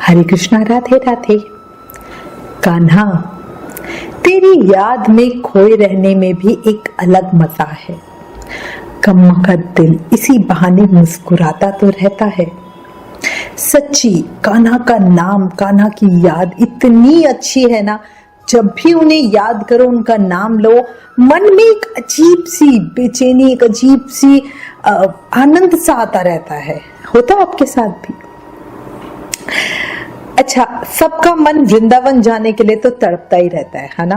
हरे कृष्णा, राधे राधे। कान्हा, तेरी याद में खोए रहने में भी एक अलग मजा है। कम्मका दिल इसी बहाने मुस्कुराता तो रहता है। सच्ची कान्हा का नाम, कान्हा की याद इतनी अच्छी है ना, जब भी उन्हें याद करो, उनका नाम लो, मन में एक अजीब सी बेचैनी, एक अजीब सी आनंद सा आता रहता है। होता आपके साथ भी? अच्छा, सबका मन वृंदावन जाने के लिए तो तड़पता ही रहता है ना।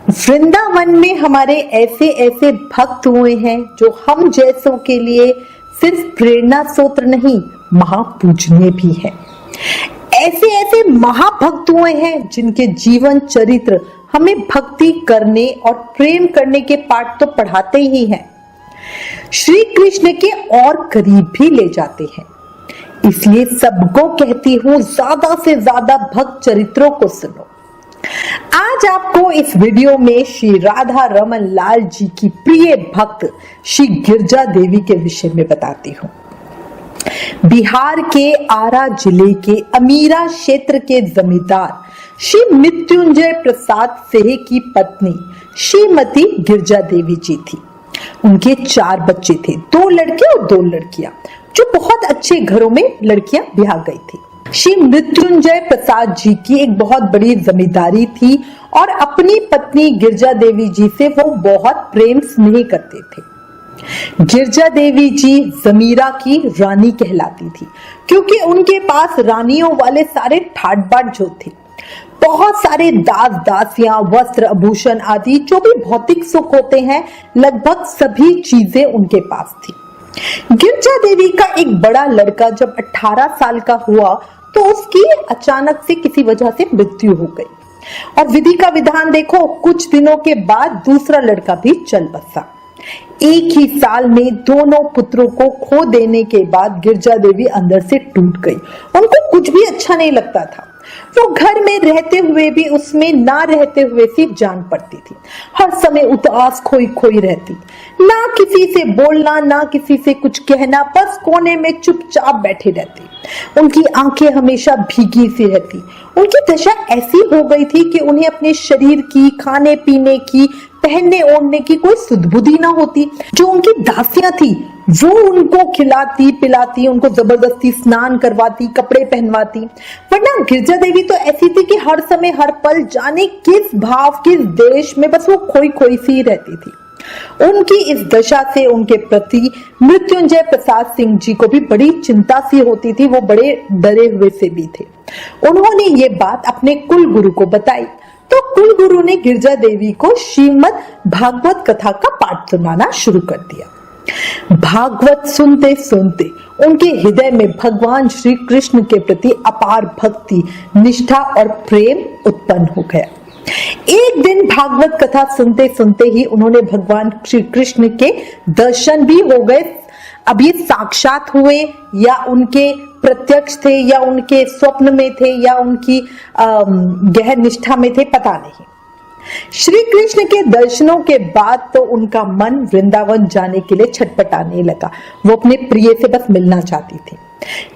वृंदावन में हमारे ऐसे ऐसे भक्त हुए हैं जो हम जैसों के लिए सिर्फ प्रेरणा स्रोत नहीं, महापूजनीय भी है। ऐसे ऐसे महाभक्त हुए हैं जिनके जीवन चरित्र हमें भक्ति करने और प्रेम करने के पाठ तो पढ़ाते ही हैं, श्री कृष्ण के और करीब भी ले जाते हैं। इसलिए सबको कहती हूं, ज्यादा से ज्यादा भक्त चरित्रों को सुनो। आज आपको इस वीडियो में श्री राधा रमन लाल जी की प्रिय भक्त श्री गिरजा देवी के विषय में बताती हूं। बिहार के आरा जिले के अमीरा क्षेत्र के जमींदार श्री मृत्युंजय प्रसाद सेह की पत्नी श्रीमती गिरजा देवी जी थी। उनके 4 बच्चे थे, 2 लड़के और 2 लड़कियां, जो बहुत अच्छे घरों में लड़कियां ब्याह गई थी। श्री मृत्युंजय प्रसाद जी की एक बहुत बड़ी जमींदारी थी और अपनी पत्नी गिरजा देवी जी से वो बहुत प्रेम स्नेह करते थे। गिरजा देवी जी जमीरा की रानी कहलाती थी, क्योंकि उनके पास रानियों वाले सारे ठाट बाट जो थे, बहुत सारे दास दासियां, वस्त्र, आभूषण आदि जो भी भौतिक सुख होते हैं, लगभग सभी चीजें उनके पास थी। गिरजा देवी का एक बड़ा लड़का जब 18 साल का हुआ तो उसकी अचानक से किसी वजह से मृत्यु हो गई, और विधि का विधान देखो, कुछ दिनों के बाद दूसरा लड़का भी चल बसा। एक ही साल में दोनों पुत्रों को खो देने के बाद गिरजा देवी अंदर से टूट गई। उनको कुछ भी अच्छा नहीं लगता था। वो घर में रहते हुए भी, उसमें ना रहते हुए भी जान पड़ती थी। हर समय उदास खोई खोई रहती, ना किसी से बोलना, ना किसी से कुछ कहना, बस कोने में चुपचाप बैठे रहती। उनकी आंखें हमेशा भीगी सी रहती। उनकी दशा ऐसी हो गई थी कि उन्हें अपने शरीर की, खाने पीने की, पहनने ओढ़ने की कोई सुध-बुद्धि ना होती। जो उनकी दासियां थी वो उनको खिलाती पिलाती, उनको जबरदस्ती स्नान करवाती, कपड़े पहनवाती। वरना गिरजा देवी तो ऐसी थी कि हर समय हर पल जाने किस भाव, किस देश में बस वो खोई खोई सी रहती थी। उनकी इस दशा से उनके प्रति मृत्युंजय प्रसाद सिंह जी को भी बड़ी चिंता सी होती थी। वो बड़े डरे हुए से भी थे। उन्होंने ये बात अपने कुल गुरु को बताई, तो कुल गुरु ने गिरजा देवी को श्रीमद् भागवत कथा का पाठ सुनाना शुरू कर दिया। भागवत सुनते सुनते उनके हृदय में भगवान श्री कृष्ण के प्रति अपार भक्ति, निष्ठा और प्रेम उत्पन्न हो गया। एक दिन भागवत कथा सुनते सुनते ही उन्होंने भगवान श्री कृष्ण के दर्शन भी हो गए। अब ये साक्षात हुए या उनके प्रत्यक्ष थे या उनके स्वप्न में थे या उनकी गहन निष्ठा में थे, पता नहीं। श्री कृष्ण के दर्शनों के बाद तो उनका मन वृंदावन जाने के लिए छटपटाने लगा। वो अपने प्रिय से बस मिलना चाहती थी।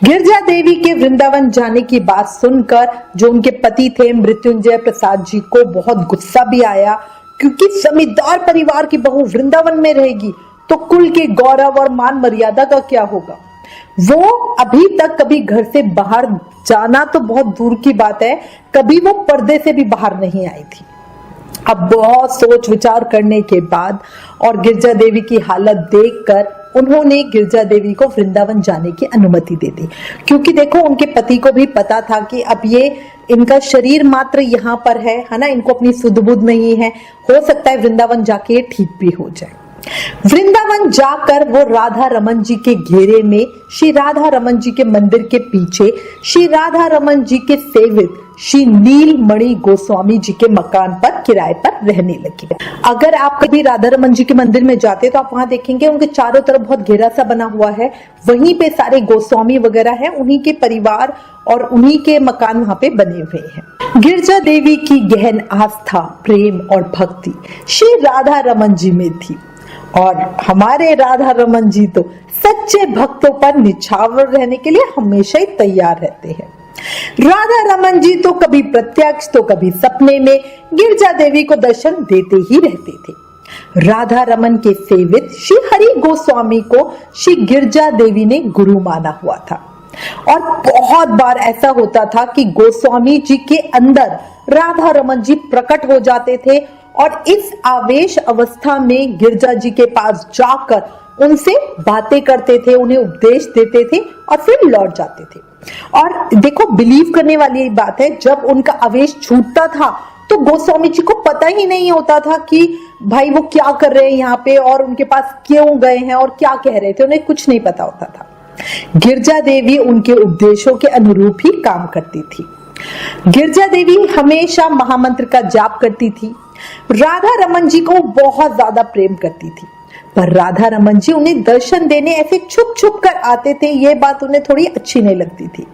गिरजा देवी के वृंदावन जाने की बात सुनकर जो उनके पति थे मृत्युंजय प्रसाद जी को बहुत गुस्सा भी आया, क्योंकि जमींदार परिवार की बहू वृंदावन में रहेगी तो कुल के गौरव और मान मर्यादा का क्या होगा। वो अभी तक कभी घर से बाहर जाना तो बहुत दूर की बात है, कभी वो पर्दे से भी बाहर नहीं आई थी। अब बहुत सोच विचार करने के बाद और गिरजा देवी की हालत देखकर उन्होंने गिरजा देवी को वृंदावन जाने की अनुमति दे दी, क्योंकि देखो उनके पति को भी पता था कि अब ये इनका शरीर मात्र यहाँ पर है ना, इनको अपनी सुध बुध नहीं है, हो सकता है वृंदावन जाके ये ठीक भी हो जाए। वृंदावन जाकर वो राधा रमन जी के घेरे में, श्री राधा रमन जी के मंदिर के पीछे श्री राधा रमन जी के सेवित श्री नीलमणि गोस्वामी जी के मकान पर किराए पर रहने लगी। अगर आप कभी राधा रमन जी के मंदिर में जाते तो आप वहां देखेंगे उनके चारों तरफ बहुत घेरा सा बना हुआ है। वहीं पे सारे गोस्वामी वगैरह हैं, उन्हीं के परिवार और उन्हीं के मकान वहां पे बने हुए हैं। गिरजा देवी की गहन आस्था, प्रेम और भक्ति श्री राधा रमन जी में थी, और हमारे राधा रमन जी तो सच्चे भक्तों पर निछावर रहने के लिए हमेशा ही तैयार रहते हैं। राधा रमन जी तो कभी प्रत्यक्ष तो कभी सपने में गिरजा देवी को दर्शन देते ही रहते थे। राधा रमन के सेवित श्री हरि गोस्वामी को श्री गिरजा देवी ने गुरु माना हुआ था और बहुत बार ऐसा होता था कि गोस्वामी जी के अंदर राधा रमन जी प्रकट हो जाते थे और इस आवेश अवस्था में गिरजा जी के पास जाकर उनसे बातें करते थे, उन्हें उपदेश देते थे और फिर लौट जाते थे। और देखो, बिलीव करने वाली बात है, जब उनका आवेश छूटता था तो गोस्वामी जी को पता ही नहीं होता था कि भाई वो क्या कर रहे हैं यहाँ पे और उनके पास क्यों गए हैं और क्या कह रहे थे, उन्हें कुछ नहीं पता होता था। गिरजा देवी उनके उपदेशों के अनुरूप ही काम करती थी। गिरजा देवी हमेशा महामंत्र का जाप करती थी। राधा रमन जी को बहुत ज्यादा प्रेम करती थी, पर राधा रमन जी उन्हें दर्शन देने ऐसे छुप छुप कर आते थे, ये बात उन्हें थोड़ी अच्छी नहीं लगती थी।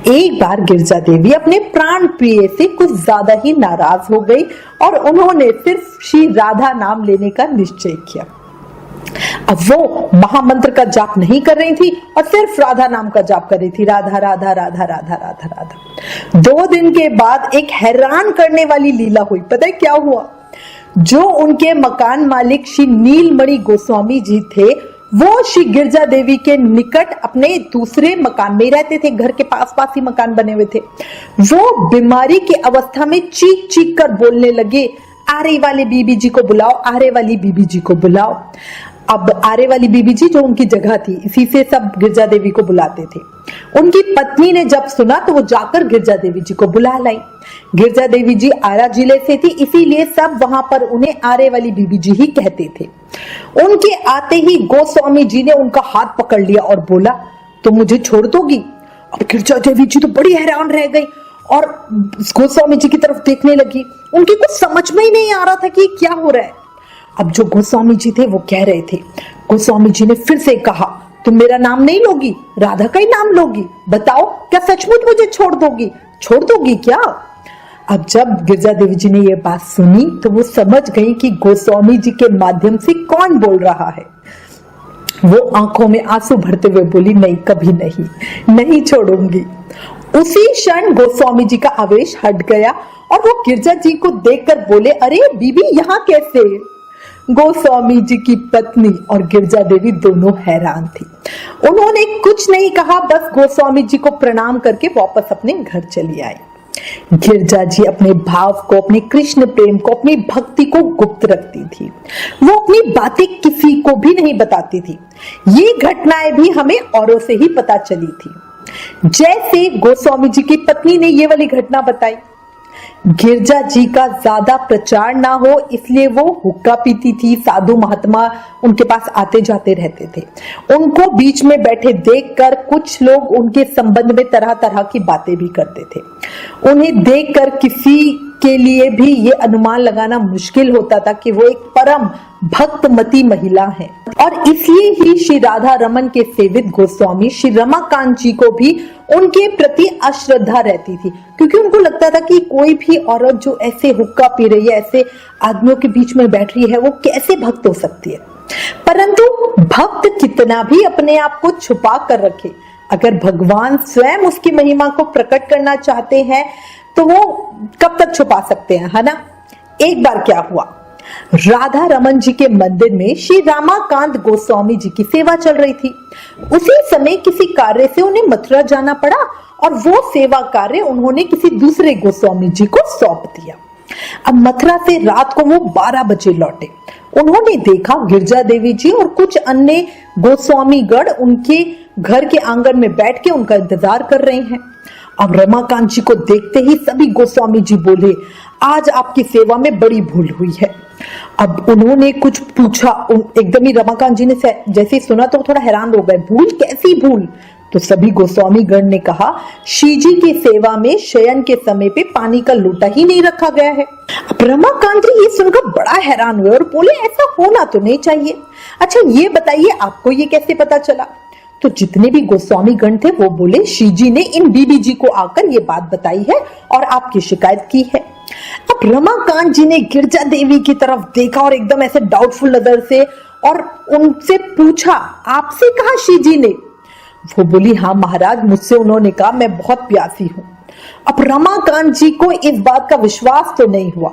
एक बार गिरजा देवी अपने प्राण प्रिय से कुछ ज्यादा ही नाराज हो गई और उन्होंने सिर्फ श्री राधा नाम लेने का निश्चय किया। अब वो महामंत्र का जाप नहीं कर रही थी और सिर्फ राधा नाम का जाप कर रही थी, राधा राधा राधा राधा राधा राधा। 2 दिन के बाद एक हैरान करने वाली लीला हुई। पता है क्या हुआ? जो उनके मकान मालिक श्री नीलमणि गोस्वामी जी थे, वो श्री गिरजा देवी के निकट अपने दूसरे मकान में रहते थे, घर के पास पास ही मकान बने हुए थे। वो बीमारी की अवस्था में चीख चीख कर बोलने लगे, आरे वाले बीबी जी को बुलाओ, आरे वाली बीबी जी को बुलाओ। अब आरे वाली बीबी जी जो उनकी जगह थी, इसी से सब गिरजा देवी को बुलाते थे। उनकी पत्नी ने जब सुना तो वो जाकर गिरजा देवी जी को बुला लाई। गिरजा देवी जी आरा जिले से थी, इसीलिए सब वहां पर उन्हें आरे वाली बीबी जी ही कहते थे। उनके आते ही गोस्वामी जी ने उनका हाथ पकड़ लिया और बोला, तो मुझे छोड़ दोगी? अब गिरजा देवी जी तो बड़ी हैरान रह गई और गोस्वामी जी की तरफ देखने लगी। उनकी कुछ समझ में ही नहीं आ रहा था कि क्या हो रहा है। अब जो गोस्वामी जी थे वो कह रहे थे, गोस्वामी जी ने फिर से कहा, तुम मेरा नाम नहीं लोगी, राधा का ही नाम लोगी? बताओ, क्या सचमुच मुझे छोड़ दोगी? छोड़ दोगी क्या? अब जब गिरजा देवी जी ने ये बात सुनी तो वो समझ गई कि गोस्वामी जी के माध्यम से कौन बोल रहा है। वो आंखों में आंसू भरते हुए बोली, नहीं, कभी नहीं, नहीं छोड़ूंगी। उसी क्षण गोस्वामी जी का आवेश हट गया और वो गिरजा जी को देखकर बोले, अरे बीबी, यहाँ कैसे? गोस्वामी जी की पत्नी और गिरजा देवी दोनों हैरान थी। उन्होंने कुछ नहीं कहा, बस गोस्वामी जी को प्रणाम करके वापस अपने घर चली आई। गिरजा जी अपने भाव को, अपने कृष्ण प्रेम को, अपनी भक्ति को गुप्त रखती थी। वो अपनी बातें किसी को भी नहीं बताती थी। ये घटनाएं भी हमें औरों से ही पता चली थी। जैसे गोस्वामी जी की पत्नी ने ये वाली घटना बताई। गिरजा जी का ज्यादा प्रचार ना हो इसलिए वो हुक्का पीती थी। साधु महात्मा उनके पास आते जाते रहते थे। उनको बीच में बैठे देखकर कुछ लोग उनके संबंध में तरह तरह की बातें भी करते थे। उन्हें देखकर किसी के लिए भी ये अनुमान लगाना मुश्किल होता था कि वो एक परम भक्तमती महिला है। और इसलिए ही श्री राधा रमन के सेवित गोस्वामी श्री रमाकांत जी को भी उनके प्रति अश्रद्धा रहती थी, क्योंकि उनको लगता था कि कोई भी औरत जो ऐसे हुक्का पी रही है, ऐसे आदमियों के बीच में बैठ रही है, वो कैसे भक्त हो सकती है। परंतु भक्त कितना भी अपने आप को छुपा कर रखे, अगर भगवान स्वयं उसकी महिमा को प्रकट करना चाहते हैं तो वो कब तक छुपा सकते हैं, है ना। एक बार क्या हुआ, राधा रमन जी के मंदिर में श्री रामाकांत गोस्वामी जी की सेवा चल रही थी। उसी समय किसी कार्य से उन्हें मथुरा जाना पड़ा और वो सेवा कार्य उन्होंने किसी दूसरे गोस्वामी जी को सौंप दिया। अब मथुरा से रात को वो 12 बजे लौटे। उन्होंने देखा गिरजा देवी जी और कुछ अन्य गोस्वामी गण उनके घर के आंगन में बैठ के उनका इंतजार कर रहे हैं। अब रमाकांत जी को देखते ही सभी गोस्वामी जी बोले, आज आपकी सेवा में बड़ी भूल हुई है। अब उन्होंने कुछ पूछा, एकदम ही रमाकांत जी ने जैसे ही सुना तो थोड़ा हैरान हो गए, भूल? कैसी भूल? तो सभी गोस्वामी गण ने कहा, श्री जी की सेवा में शयन के समय पे पानी का लोटा ही नहीं रखा गया है। अब रमाकांत जी ये सुनकर बड़ा हैरान हुए और बोले, ऐसा होना तो नहीं चाहिए। अच्छा ये बताइए, आपको ये कैसे पता चला? तो जितने भी गोस्वामी गण थे वो बोले, श्री जी ने इन बीबी जी को आकर ये बात बताई है और आपकी शिकायत की है। अब रमाकांत जी ने गिरजा देवी की तरफ देखा और एकदम ऐसे डाउटफुल नजर से और उनसे पूछा, आपसे कहा श्री जी ने? वो बोली, हाँ महाराज, मुझसे उन्होंने कहा मैं बहुत प्यासी हूं। अब रमाकांत जी को इस बात का विश्वास तो नहीं हुआ,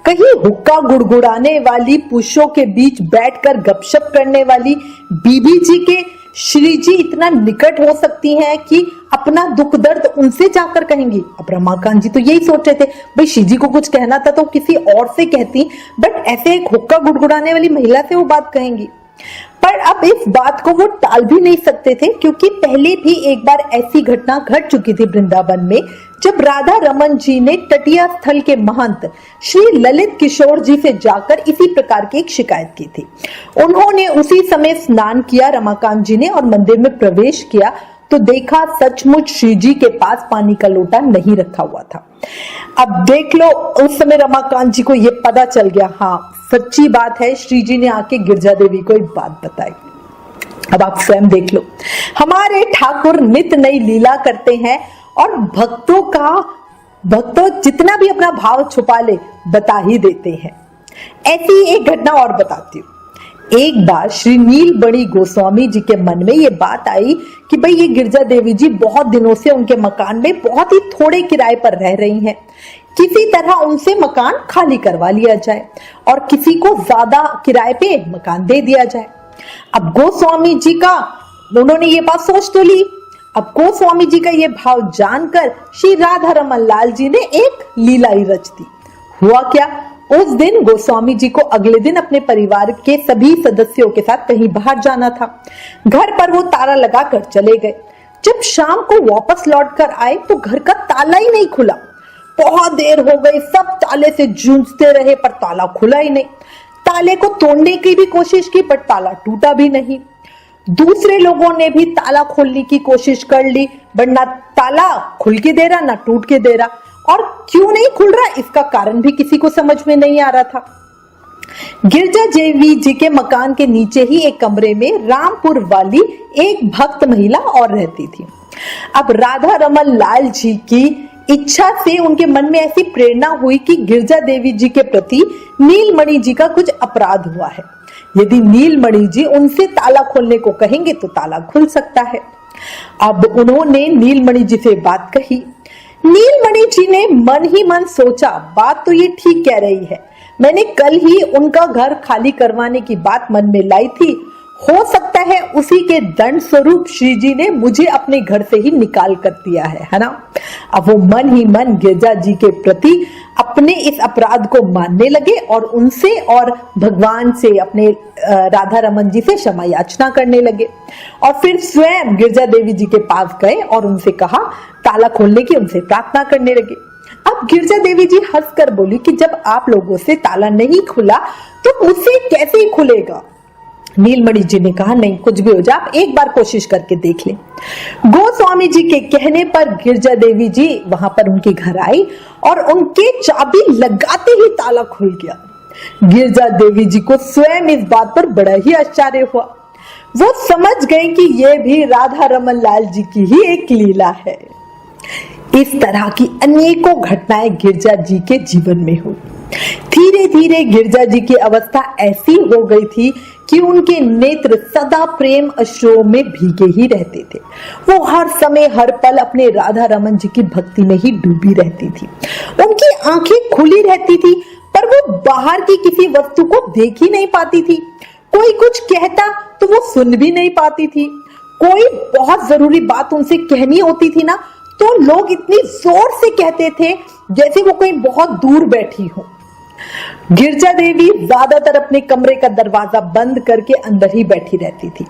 कहीं हुक्का गुड़गुड़ाने वाली पुरुषों के बीच बैठकर गपशप करने वाली बीबी जी के श्री जी इतना निकट हो सकती हैं कि अपना दुख दर्द उनसे जाकर कहेंगी। अब रमाकांत जी तो यही सोच रहे थे, भाई श्री जी को कुछ कहना था तो किसी और से कहती, बट ऐसे एक हुक्का गुड़गुड़ाने वाली महिला से वो बात कहेंगी। पर अब इस बात को वो टाल भी नहीं सकते थे, क्योंकि पहले भी एक बार ऐसी घटना घट चुकी थी वृंदावन में, जब राधा रमन जी ने तटिया स्थल के महंत श्री ललित किशोर जी से जाकर इसी प्रकार की एक शिकायत की थी। उन्होंने उसी समय स्नान किया रमाकांत जी ने और मंदिर में प्रवेश किया तो देखा सचमुच श्री जी के पास पानी का लोटा नहीं रखा हुआ था। अब देख लो, उस समय रमाकांत जी को यह पता चल गया, हाँ सच्ची बात है, श्री जी ने आके गिरजा देवी को एक बात बताई। अब आप स्वयं देख लो, हमारे ठाकुर नित नई लीला करते हैं और भक्तों जितना भी अपना भाव छुपा ले बता ही देते हैं। ऐसी एक घटना और बताती हूँ। एक बार श्री नीलमणि गोस्वामी जी के मन में ये बात आई कि भाई ये गिरजा देवी जी बहुत दिनों से उनके मकान में बहुत ही थोड़े किराए पर रह रही हैं, किसी तरह उनसे मकान खाली करवा लिया जाए और किसी को ज्यादा किराए पे मकान दे दिया जाए। अब गोस्वामी जी का उन्होंने ये बात सोच तो ली। अब गोस्वामी जी का ये भाव जानकर श्री राधा रमन लाल जी ने एक लीला ही रच दी। हुआ क्या, उस दिन गोस्वामी जी को अगले दिन अपने परिवार के सभी सदस्यों के साथ कहीं बाहर जाना था। घर पर वो ताला लगाकर चले गए। जब शाम को वापस लौटकर आए तो घर का ताला ही नहीं खुला। बहुत देर हो गई, सब ताले से जूझते रहे पर ताला खुला ही नहीं। ताले को तोड़ने की भी कोशिश की पर ताला टूटा भी नहीं। दूसरे लोगों ने भी ताला खोलने की कोशिश कर ली, बट ना ताला खुल के दे रहा ना टूट के दे रहा। और क्यों नहीं खुल रहा, इसका कारण भी किसी को समझ में नहीं आ रहा था। गिरजा देवी जी के मकान के नीचे ही एक कमरे में रामपुर वाली एक भक्त महिला और रहती थी। अब राधा रमन लाल जी की इच्छा से उनके मन में ऐसी प्रेरणा हुई कि गिरजा देवी जी के प्रति नीलमणि जी का कुछ अपराध हुआ है। यदि नीलमणि जी उनसे ताला खोलने को कहेंगे तो ताला खुल सकता है। अब उन्होंने नीलमणि जी से बात कही। नीलमणि जी ने मन ही मन सोचा, बात तो ये ठीक कह रही है, मैंने कल ही उनका घर खाली करवाने की बात मन में लाई थी, हो सकता है उसी के दंड स्वरूप श्री जी ने मुझे अपने घर से ही निकाल कर दिया है ना। अब वो मन ही मन गिरजा जी के प्रति अपने इस अपराध को मानने लगे और उनसे और भगवान से, अपने राधा रमन जी से क्षमा याचना करने लगे और फिर स्वयं गिरजा देवी जी के पास गए और उनसे कहा, ताला खोलने की उनसे प्रार्थना करने लगे। अब गिरजा देवी जी हंसकर बोली कि जब आप लोगों से ताला नहीं खुला तो मुझसे कैसे खुलेगा। नीलमणि जी ने कहा, नहीं कुछ भी हो जाए, आप एक बार कोशिश करके देख लें। गोस्वामी जी के कहने पर गिरजा देवी जी वहां पर उनके घर आई और उनके चाबी लगाते ही ताला खुल गया। गिरजा देवी जी को स्वयं इस बात पर बड़ा ही आश्चर्य हुआ। वो समझ गए कि यह भी राधा रमन लाल जी की ही एक लीला है। इस तरह की अनेकों घटनाएं गिरजा जी के जीवन में हुई। धीरे धीरे गिरजा जी की अवस्था ऐसी हो गई थी कि उनके नेत्र सदा प्रेम अश्रुओं में भीगे ही रहते थे। वो हर समय हर पल अपने राधा रमन जी की भक्ति में ही डूबी रहती थी। उनकी आंखें खुली रहती थी पर वो बाहर की किसी वस्तु को देख ही नहीं पाती थी। कोई कुछ कहता तो वो सुन भी नहीं पाती थी। कोई बहुत जरूरी बात उनसे कहनी होती थी ना, तो लोग इतनी जोर से कहते थे जैसे वो कहीं बहुत दूर बैठी हो। गिरजा देवी ज्यादातर अपने कमरे का दरवाजा बंद करके अंदर ही बैठी रहती थी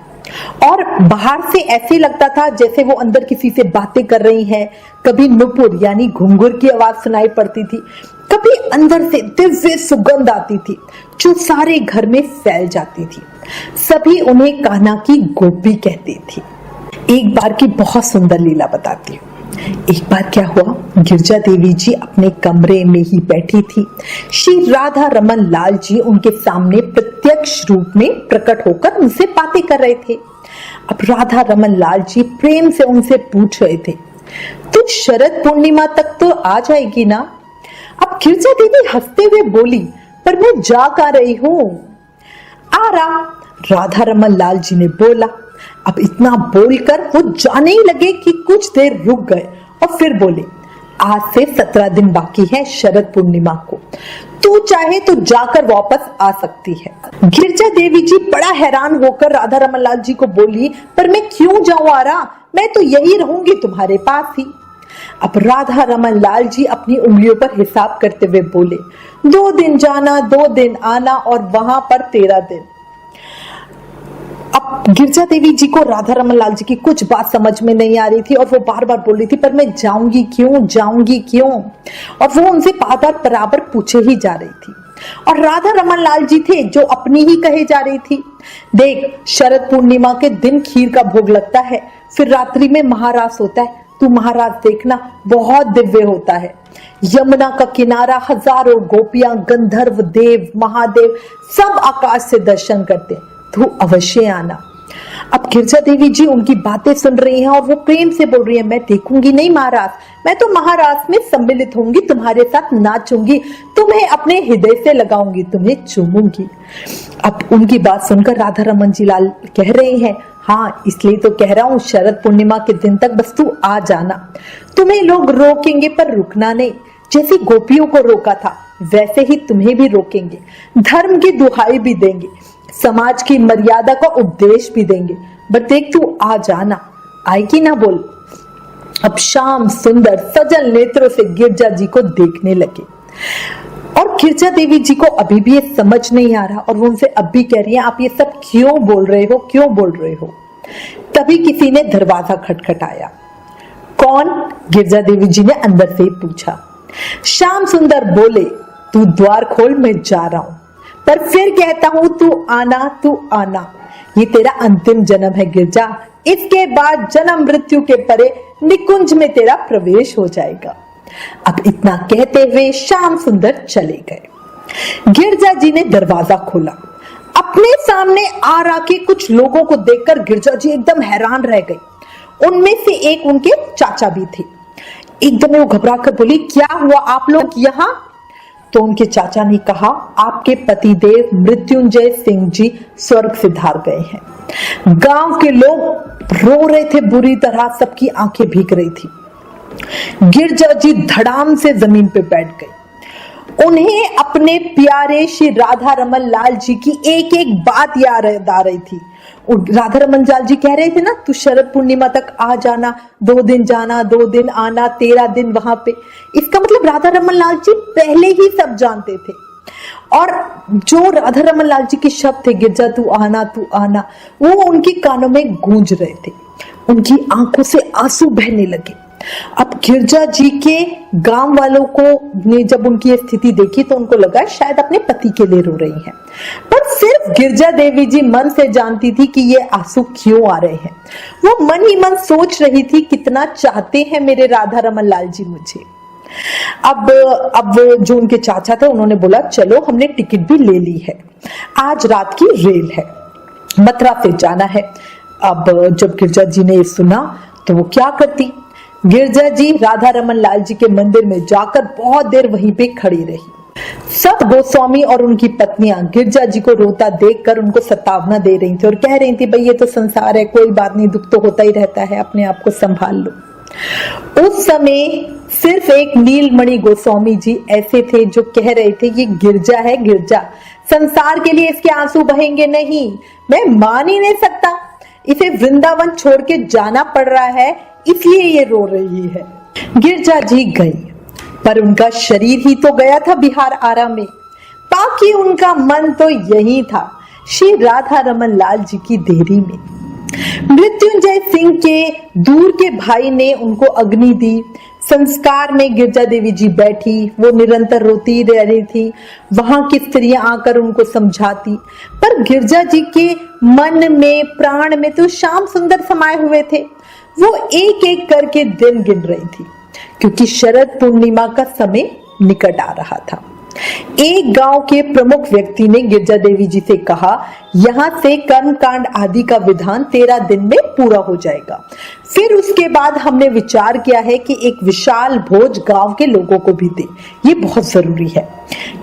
और बाहर से ऐसे लगता था जैसे वो अंदर किसी से बातें कर रही हैं। कभी नुपुर यानी घुंघुर की आवाज सुनाई पड़ती थी, कभी अंदर से दिव्य सुगंध आती थी जो सारे घर में फैल जाती थी। सभी उन्हें कान्हा की गोपी कहती थी। एक बार की बहुत सुंदर लीला बताती हूँ। एक बार क्या हुआ, गिरजा देवी जी अपने कमरे में ही बैठी थी। श्री राधा रमन लाल जी उनके सामने प्रत्यक्ष रूप में प्रकट होकर उनसे बातें कर रहे थे। अब राधा रमन लाल जी प्रेम से उनसे पूछ रहे थे, तू शरद पूर्णिमा तक तो आ जाएगी ना। अब गिरजा देवी हंसते हुए बोली, पर मैं जा कर रही हूं। आ रहा, राधा रमन लाल जी ने बोला। अब इतना बोलकर वो जाने ही लगे कि कुछ देर रुक गए और फिर बोले, आज से 17 दिन बाकी है शरद पूर्णिमा को, तू चाहे तो जाकर वापस आ सकती है। गिरजा देवी जी बड़ा हैरान होकर राधा रमन लाल जी को बोली, पर मैं क्यों जाऊं आरा, मैं तो यही रहूंगी तुम्हारे पास ही। अब राधा रमन लाल जी अपनी उंगलियों पर हिसाब करते हुए बोले, 2 दिन जाना 2 दिन आना और वहां पर 13 दिन। अब गिरजा देवी जी को राधा रमन लाल जी की कुछ बात समझ में नहीं आ रही थी और वो बार बार बोल रही थी, पर मैं जाऊंगी क्यों, और वो उनसे बार बार बराबर पूछे ही जा रही थी। और राधा रमन लाल जी थे जो अपनी ही कहे जा रही थी, देख शरद पूर्णिमा के दिन खीर का भोग लगता है, फिर रात्रि में महारास होता है, तू महाराज देखना बहुत दिव्य होता है। यमुना का किनारा, हजारों गोपियां, गंधर्व, देव, महादेव सब आकाश से दर्शन करते, तू अवश्य आना। अब गिरजा देवी जी उनकी बातें सुन रही हैं और वो प्रेम से बोल रही है, मैं देखूंगी नहीं महाराज, मैं तो महाराज में सम्मिलित होंगी, तुम्हारे साथ नाचूंगी, तुम्हें अपने हृदय से लगाऊंगी, तुम्हें चूमूंगी। अब उनकी बात सुनकर राधा रमन जी लाल कह रहे हैं, हाँ इसलिए तो कह रहा हूँ, शरद पूर्णिमा के दिन तक बस तू आ जाना, तुम्हें लोग रोकेंगे पर रुकना नहीं, जैसे गोपियों को रोका था वैसे ही तुम्हें भी रोकेंगे, धर्म की दुहाई भी देंगे, समाज की मर्यादा का उपदेश भी देंगे, बट देख तू आ जाना, आएगी ना बोल। अब श्याम सुंदर सजल नेत्रों से गिरजा जी को देखने लगे और गिरजा देवी जी को अभी भी ये समझ नहीं आ रहा और वो उनसे अब भी कह रही है, आप ये सब क्यों बोल रहे हो। तभी किसी ने दरवाजा खटखटाया। कौन? गिरजा देवी जी ने अंदर से ही पूछा। श्याम सुंदर बोले, तू द्वार खोल, मैं जा रहा हूं, पर फिर कहता हूं तू आना, ये तेरा अंतिम जन्म है गिरजा, इसके बाद जन्म मृत्यु के परे निकुंज में तेरा प्रवेश हो जाएगा। अब इतना कहते हुए श्याम सुंदर चले गए। गिरजा जी ने दरवाजा खोला, अपने सामने आ रखे कुछ लोगों को देखकर गिरजा जी एकदम हैरान रह गई। उनमें से एक उनके चाचा भी थे। एकदम वो घबरा कर बोली, क्या हुआ आप लोग यहाँ? तो उनके चाचा ने कहा, आपके पतिदेव मृत्युंजय सिंह जी स्वर्ग सिधार गए हैं। गांव के लोग रो रहे थे बुरी तरह, सबकी आंखें भीग रही थी। गिरजा जी धड़ाम से जमीन पे बैठ गई। उन्हें अपने प्यारे श्री राधा रमन लाल जी की एक एक बात याद आ रही थी। राधा रमन लाल जी कह रहे थे ना, तू शरद पूर्णिमा तक आ जाना, 2 दिन जाना 2 दिन आना, 13 दिन वहां पे। इसका मतलब राधा रमन लाल जी पहले ही सब जानते थे और जो राधा रमन लाल जी के शब्द थे, गिरजा तू आना, वो उनके कानों में गूंज रहे थे। उनकी आंखों से आंसू बहने लगे। अब गिरजा जी के गांव वालों को ने जब उनकी स्थिति देखी तो उनको लगा शायद अपने पति के लिए रो रही हैं, पर सिर्फ गिरजा देवी जी मन से जानती थी कि ये आंसू क्यों आ रहे हैं। वो मन ही मन सोच रही थी, कितना चाहते हैं मेरे राधा रमन लाल जी मुझे। अब जो उनके चाचा थे उन्होंने बोला, चलो हमने टिकट भी ले ली है, आज रात की रेल है, मथुरा से जाना है। अब जब गिरजा जी ने सुना तो वो क्या करती। गिरजा जी राधा रमन लाल जी के मंदिर में जाकर बहुत देर वहीं पे खड़ी रही। सब गोस्वामी और उनकी पत्नियां गिरजा जी को रोता देखकर उनको सतावना दे रही थी और कह रही थी, भाई ये तो संसार है, कोई बात नहीं, दुख तो होता ही रहता है, अपने आप को संभाल लो। उस समय सिर्फ एक नीलमणि गोस्वामी जी ऐसे थे जो कह रहे थे, ये गिरजा है गिरजा, संसार के लिए इसके आंसू बहेंगे नहीं, मैं मान ही नहीं सकता, इसे वृंदावन छोड़ के जाना पड़ रहा है, इसलिए ये रो रही है। गिरजा जी गई, पर उनका शरीर ही तो गया था बिहार आरा में, बाकी उनका मन तो यही था, श्री राधा रमन लाल जी की देहरी में। मृत्युंजय सिंह के दूर के भाई ने उनको अग्नि दी। संस्कार में गिरजा देवी जी बैठी, वो निरंतर रोती रह रही थी। वहां की स्त्रियां आकर उनको समझाती, पर गिरजा जी के मन में प्राण में तो श्याम सुंदर समाये हुए थे। वो एक एक करके दिन गिन रही थी, क्योंकि शरद पूर्णिमा का समय निकट आ रहा था। एक गांव के प्रमुख व्यक्ति ने गिरजा देवी जी से कहा, यहाँ से कर्मकांड आदि का विधान 13 दिन में पूरा हो जाएगा। फिर उसके बाद हमने विचार किया है कि एक विशाल भोज गांव के लोगों को भी दे, ये बहुत जरूरी है।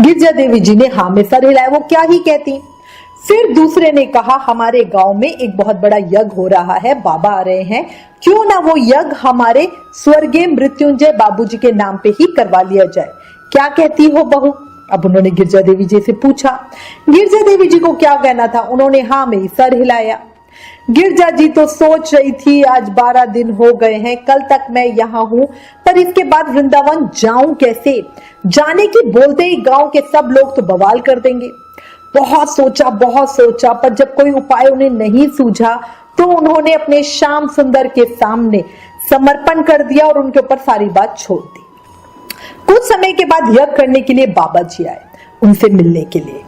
गिरजा देवी जी ने हाँ में सर हिलाया, वो क्या ही कहती। फिर दूसरे ने कहा, हमारे गांव में एक बहुत बड़ा यज्ञ हो रहा है, बाबा आ रहे हैं, क्यों ना वो यज्ञ हमारे स्वर्गीय मृत्युंजय बाबूजी के नाम पे ही करवा लिया जाए, क्या कहती हो बहू? अब उन्होंने गिरजा देवी जी से पूछा। गिरजा देवी जी को क्या कहना था, उन्होंने हाँ में सर हिलाया। गिरजा जी तो सोच रही थी, आज 12 दिन हो गए हैं, कल तक मैं यहाँ हूँ, पर इसके बाद वृंदावन जाऊं कैसे? जाने की बोलते ही गांव के सब लोग तो बवाल कर देंगे। बहुत सोचा, पर जब कोई उपाय उन्हें नहीं सूझा तो उन्होंने अपने श्याम सुंदर के सामने समर्पण कर दिया और उनके ऊपर सारी बात छोड़ दी। कुछ समय के बाद यज्ञ करने के लिए बाबा जी आए, उनसे मिलने के लिए।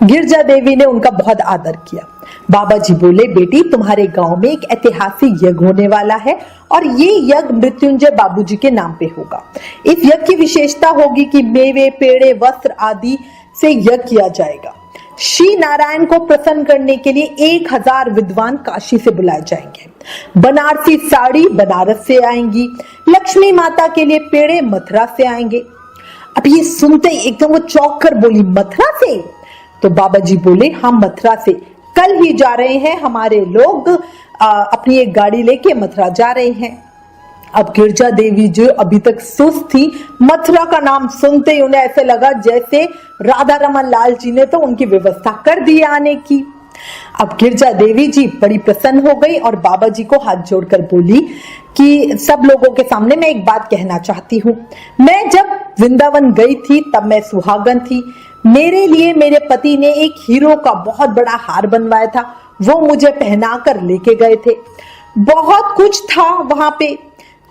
गिरजा देवी ने उनका बहुत आदर किया। बाबा जी बोले, बेटी तुम्हारे गांव में एक ऐतिहासिक यज्ञ होने वाला है और ये यज्ञ मृत्युंजय बाबूजी के नाम पे होगा। इस यज्ञ की विशेषता होगी कि मेवे, पेड़े, वस्त्र आदि से यज्ञ किया जाएगा। श्री नारायण को प्रसन्न करने के लिए 1000 विद्वान काशी से बुलाए जाएंगे। बनारसी साड़ी बनारस से आएंगी। लक्ष्मी माता के लिए पेड़े मथुरा से आएंगे। अब ये सुनते ही एकदम वो चौंक कर बोली, मथुरा से? तो बाबा जी बोले, हाँ मथुरा से, कल ही जा रहे हैं हमारे लोग, अपनी एक गाड़ी लेके मथुरा जा रहे हैं। अब गिरजा देवी जो अभी तक सुस्त थी, मथुरा का नाम सुनते ही उन्हें ऐसे लगा जैसे राधा रमन लाल जी ने तो उनकी व्यवस्था कर दी आने की। अब गिरजा देवी जी बड़ी प्रसन्न हो गई और बाबा जी को हाथ जोड़कर बोली कि सब लोगों के सामने मैं एक बात कहना चाहती हूँ। मैं जब वृंदावन गई थी तब मैं सुहागन थी। मेरे लिए मेरे पति ने एक हीरो का बहुत बड़ा हार बनवाया था, वो मुझे पहना कर लेके गए थे। बहुत कुछ था वहां पे।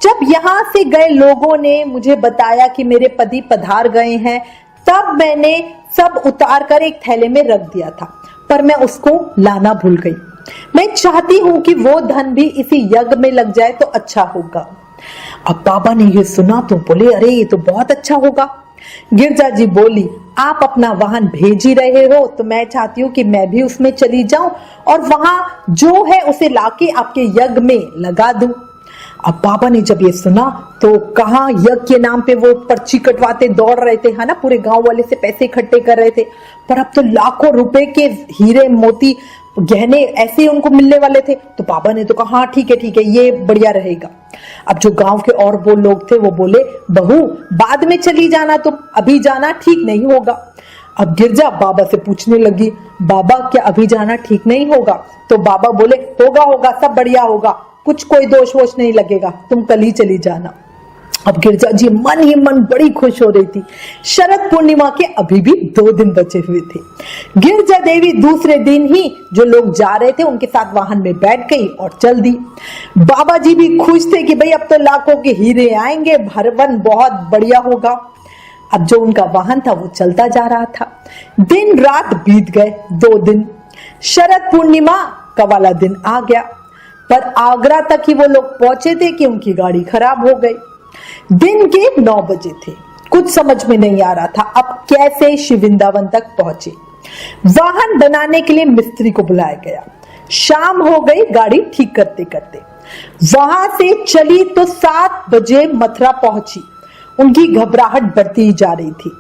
जब यहाँ से गए लोगों ने मुझे बताया कि मेरे पति पधार गए हैं, तब मैंने सब उतार कर एक थैले में रख दिया था, पर मैं उसको लाना भूल गई। मैं चाहती हूँ कि वो धन भी इसी यज्ञ में लग जाए तो अच्छा होगा। अब बाबा ने ये सुना तो बोले, अरे ये तो बहुत अच्छा होगा। गिरजा जी बोली, आप अपना वाहन भेज ही रहे हो तो मैं चाहती हूँ कि मैं भी उसमें चली जाऊं और वहां जो है उसे लाके आपके यज्ञ में लगा दूं। अब बाबा ने जब ये सुना तो कहाँ यज्ञ के नाम पे वो पर्ची कटवाते दौड़ रहे थे, है ना, पूरे गांव वाले से पैसे इकट्ठे कर रहे थे, पर अब तो लाखों रुपए के हीरे मोती गहने ऐसे ही उनको मिलने वाले थे। तो बाबा ने तो कहा, हाँ ठीक है ये बढ़िया रहेगा। अब जो गांव के और वो लोग थे वो बोले, बहू बाद में चली जाना, तुम अभी जाना ठीक नहीं होगा। अब गिरजा बाबा से पूछने लगी, बाबा क्या अभी जाना ठीक नहीं होगा? तो बाबा बोले, होगा सब बढ़िया होगा, कुछ कोई दोष वोश नहीं लगेगा, तुम कल ही चली जाना। अब गिरजा जी मन ही मन बड़ी खुश हो रही थी। शरद पूर्णिमा के अभी भी 2 दिन बचे हुए थे। गिरजा देवी दूसरे दिन ही जो लोग जा रहे थे उनके साथ वाहन में बैठ गई और चल दी। बाबा जी भी खुश थे कि भाई अब तो लाखों के हीरे आएंगे, भरवन बहुत बढ़िया होगा। अब जो उनका वाहन था वो चलता जा रहा था। दिन रात बीत गए, 2 दिन। शरद पूर्णिमा का वाला दिन आ गया, पर आगरा तक ही वो लोग पहुंचे थे कि उनकी गाड़ी खराब हो गई। दिन के 9 बजे थे। कुछ समझ में नहीं आ रहा था अब कैसे श्री वृंदावन तक पहुंचे। वाहन बनाने के लिए मिस्त्री को बुलाया गया। शाम हो गई गाड़ी ठीक करते करते। वहां से चली तो 7 बजे मथुरा पहुंची। उनकी घबराहट बढ़ती जा रही थी।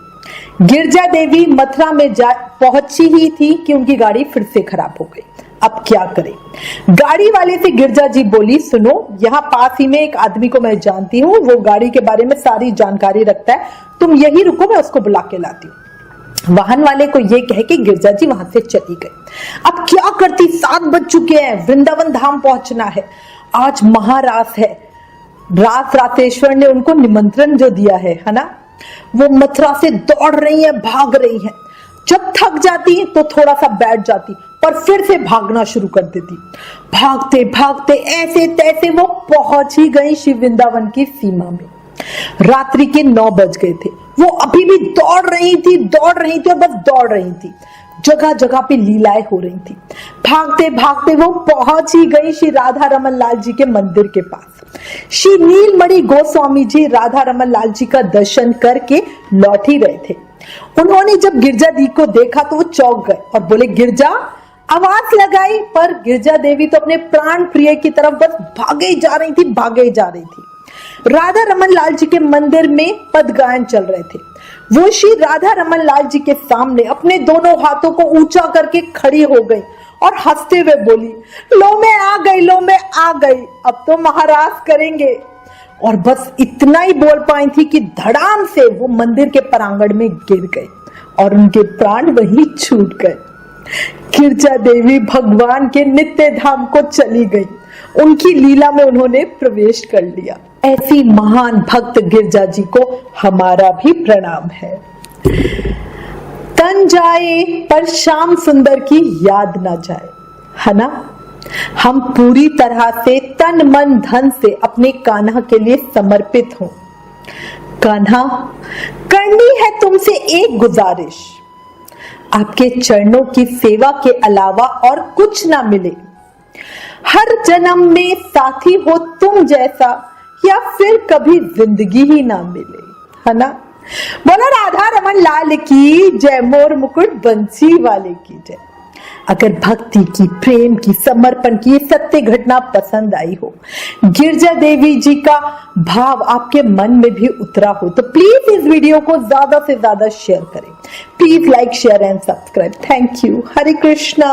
गिरजा देवी मथुरा में पहुंची ही थी कि उनकी गाड़ी फिर से खराब हो गई। अब क्या करें? गाड़ी वाले से गिरजा जी बोली, सुनो, यहाँ पास ही में एक आदमी को मैं जानती हूँ, वो गाड़ी के बारे में सारी जानकारी रखता है, तुम यही रुको, मैं उसको बुला के लाती हूँ। वाहन वाले को ये कह के गिरजा जी वहां से चली गई। अब क्या करती, 7 बज चुके हैं, वृंदावन धाम पहुंचना है, आज महारास है। रास रासेश्वर ने उनको निमंत्रण जो दिया है ना, वो मथुरा से दौड़ रही है, भाग रही है। जब थक जाती तो थोड़ा सा बैठ जाती, पर फिर से भागना शुरू कर देती। भागते भागते ऐसे तैसे वो पहुंच ही गई श्री वृंदावन की सीमा में। रात्रि के 9 बज गए थे। वो अभी भी दौड़ रही थी और बस दौड़ रही थी। जगह जगह पे लीलाएं हो रही थी। भागते भागते वो पहुंच ही गई श्री राधा रमन लाल जी के मंदिर के पास। श्री नीलमणि गोस्वामी जी राधा रमन लाल जी का दर्शन करके लौट ही रहे थे। उन्होंने जब गिरजा दी को देखा तो वो चौंक गए और बोले, गिरजा, आवाज लगाई, पर गिरजा देवी तो अपने प्राण प्रिय की तरफ बस भागे ही जा रही थी। राधा रमन लाल जी के मंदिर में पद गायन चल रहे थे। वो श्री राधा रमन लाल जी के सामने अपने दोनों हाथों को ऊंचा करके खड़ी हो गई और हंसते हुए बोली, लो मैं आ गई, लो मैं आ गई, अब तो महाराज करेंगे। और बस इतना ही बोल पाई थी कि धड़ाम से वो मंदिर के प्रांगण में गिर गई और उनके प्राण वहीं छूट गए। गिरजा देवी भगवान के नित्य धाम को चली गई, उनकी लीला में उन्होंने प्रवेश कर लिया। ऐसी महान भक्त गिरजा जी को हमारा भी प्रणाम है। तन जाए पर श्याम सुंदर की याद ना जाए, है ना। हम पूरी तरह से तन मन धन से अपने कान्हा के लिए समर्पित हों। कान्हा, करनी है तुमसे एक गुजारिश, आपके चरणों की सेवा के अलावा और कुछ ना मिले। हर जन्म में साथी हो तुम जैसा, या फिर कभी जिंदगी ही ना मिले, है ना। बोलो राधा रमन लाल की जय, मोर मुकुट बंसी वाले की जय। अगर भक्ति की, प्रेम की, समर्पण की सत्य घटना पसंद आई हो, गिरजा देवी जी का भाव आपके मन में भी उतरा हो, तो प्लीज इस वीडियो को ज्यादा से ज्यादा शेयर करें। Please like, share and subscribe. Thank you. Hare Krishna.